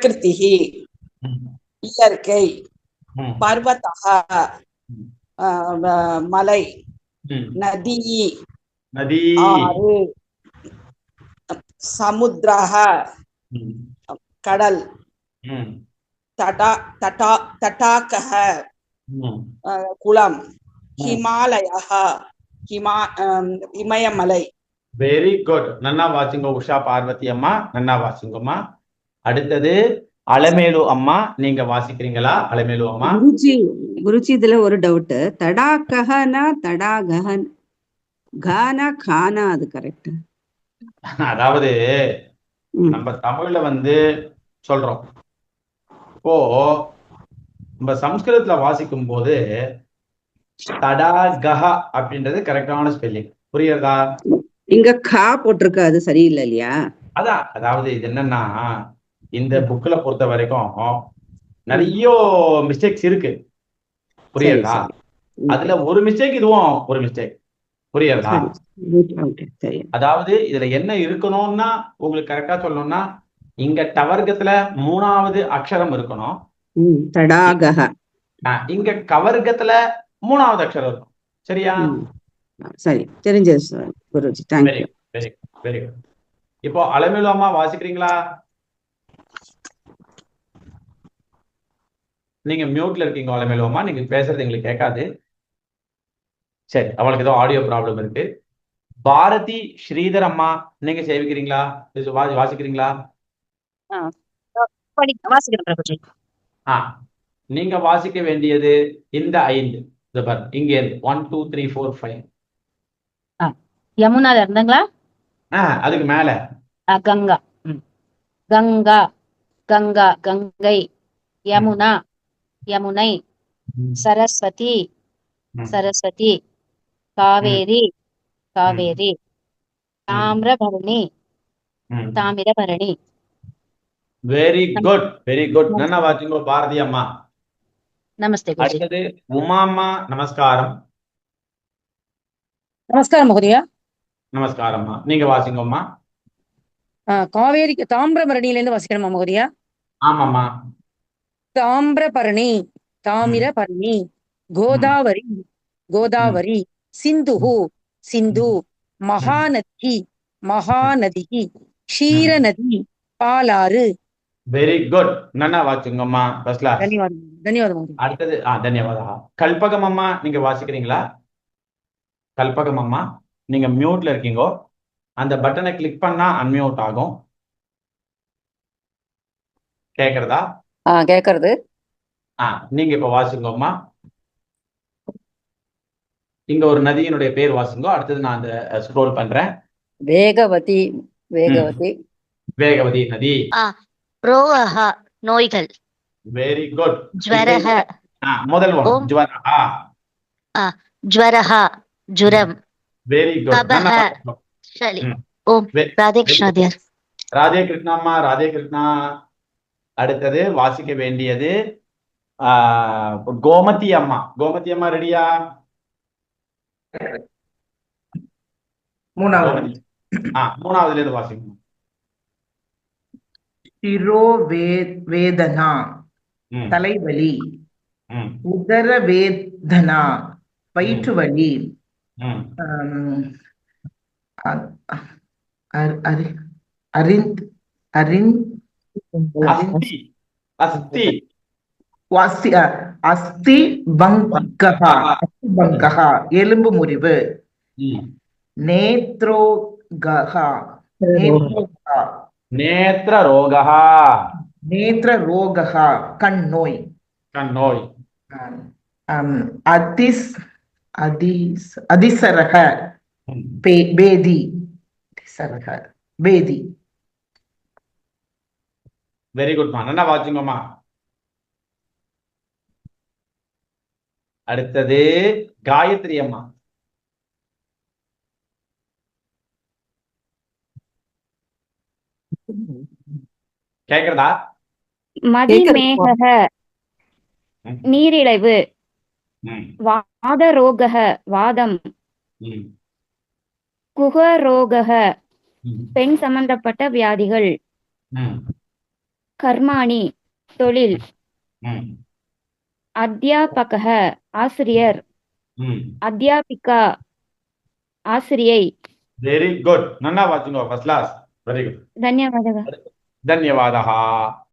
பிரகிருதிஹி இயற்கை, பர்வதஹ மலை, நதி ஆறு, சமுத்திரஹ கடல், தடாகஹ குளம், ஹிமாலயஹ இமயமலை. Very good. நன்னா வாசிங்க உஷா பார்வதி அம்மா, நன்னா வாசிங்கம்மா. அடுத்தது அலமேலு அம்மா, நீங்க வாசிக்கிறீங்களா? அலமேலு அம்மா. குருஜி இதுல ஒரு டவுட். தடாகஹனா தடாகஹன் கானா கானா அது கரெக்ட்? அதாவது நம்ம தமிழ்ல சொல்றோம். இப்போ நம்ம சம்ஸ்கிருதத்துல வாசிக்கும் போது தடாகஹ அப்படின்றது கரெக்டான ஸ்பெல்லிங். புரியுறதா? இங்க கா போட்டிருக்க, அது சரியில்லை இல்லையா? அதான், அதாவது இது என்னன்னா, இந்த புக்ல பொறுத்த வரைக்கும் நிறைய மிஸ்டேக்ஸ் இருக்கு. புரியுறதா? அதுல ஒரு மிஸ்டேக், இதுவும் ஒரு மிஸ்டேக். புரியுறதா? அதாவது இதுல என்ன இருக்கணும்னா, உங்களுக்கு கரெக்டா சொல்லணும்னா, இங்க டவர்க்கத்துல 3வது அக்ஷரம் இருக்கணும். தடாகஹ. இங்க கவர்க்கத்துல 3வது அக்ஷரம் இருக்கும். சரியா? சரி, தெரிஞ்சது Guruji. Thank you. Very good, very good. இப்போ அலமேலு அம்மா வாசிக்கிறீங்களா? நீங்க மியூட்ல இருக்கீங்க அலமேலு அம்மா, நீங்க பேசுறது எங்களுக்கு கேட்காது. சரி, அவளுக்கு ஏதோ ஆடியோ ப்ராப்ளம் இருக்கு. பாரதி ஸ்ரீதர் அம்மா, நீங்க சேவிக்கிறீங்களா? வாசிக்கிறீங்களா? நீங்க வாசிக்க வேண்டியது இந்த 5. இங்க இருந்து 1 2 3 4 5. யமுனா இருந்தாங்களா? அதுக்கு மேல Ganga, Ganga, Ganga, Gangai, Yamuna, Yamunai, Saraswati, Saraswati, Kaveri, Kaveri, Thamirabarani, Thamirabarani. Very good, very good. நன்னா வாசிங்க பாரதி அம்மா. நமஸ்தே. அடுத்தது உமா அம்மா, நமஸ்காரம். நமஸ்காரம் மகோதயா. நமஸ்காரம்மா, நீங்க வாசிங்கம்மா. காவேரி தாமிரபரணியிலிருந்து வாசிக்கணுமா மகோதயா? ஆமாம்மா. தாமிரபரணி, தாமிரபரணி, கோதாவரி, கோதாவரி, சிந்துஹு, சிந்து, மகாநதி, மகாநதி, க்ஷீரநதி, பாலாறு. Very good. நன்னா வாசிங்கம்மா. First class. தன்யவாதம், தன்யவாதம். அடுத்தது தன்யவாதம். கல்பகம் அம்மா, நீங்க வாசிக்கிறீங்களா? கல்பகம் அம்மா, நீங்க மியூட்ல இருக்கீங்க. அந்த பட்டனை கிளிக் பண்ணா அன்மியூட் ஆகும். கேக்குறதா? கேக்குறது. நீங்க இப்ப வாசிங்கம்மா. இங்க ஒரு நதியினுடைய பேர் வாசிங்க. அடுத்தது நான் அந்த ஸ்க்ரோல் பண்றேன். வேகவதி, வேகவதி, வேகவதி நதி. ரோகஹ, நோய்கள். Very good. ஜ்வரஹ. முதல் ஒன் ஜ்வரஹ. ஜ்வரஹ, ஜுரம். Very good. சரி. ஓம் ராதே கிருஷ்ணா. ராதே கிருஷ்ணாம்மா, ராதே கிருஷ்ணா. அடுத்தது வாசிக்க வேண்டியது கோமதி அம்மா. கோமதி அம்மா ரெடியா? 3வது. 3வதுல இருந்து வாசிக்கணும். சிரோவேதனா, தலைவலி. உதர வேதனா, வயிற்று வலி. அஸ்தி பங்கஹ, எலும்பு முறிவு. நேத்ரோகஹ, நேத்ர ரோகஹ, நேத்ர ரோகஹ, கண் நோய். கண் நோய். அதிசரக, பேதி. பேதி. வெரி குட்மா, நல்லா வாசிங்கம்மா. அடுத்தது காயத்ரி அம்மா. கேக்குறதா? மதிமேக, நீரிழிவு. வாதரோக, வாதம். குகரோக, பெண் சம்பந்தப்பட்ட வியாதிகள். கர்மாணி தொழில், ம் அத்தியாபகः ஆசிரியர், ம் அத்தியாபிகா ஆசிரியை. Very good. நல்லா வாச்சுங்க. First class. Very good. ಧನ್ಯವಾದಗಳು. ಧನ್ಯವಾದः.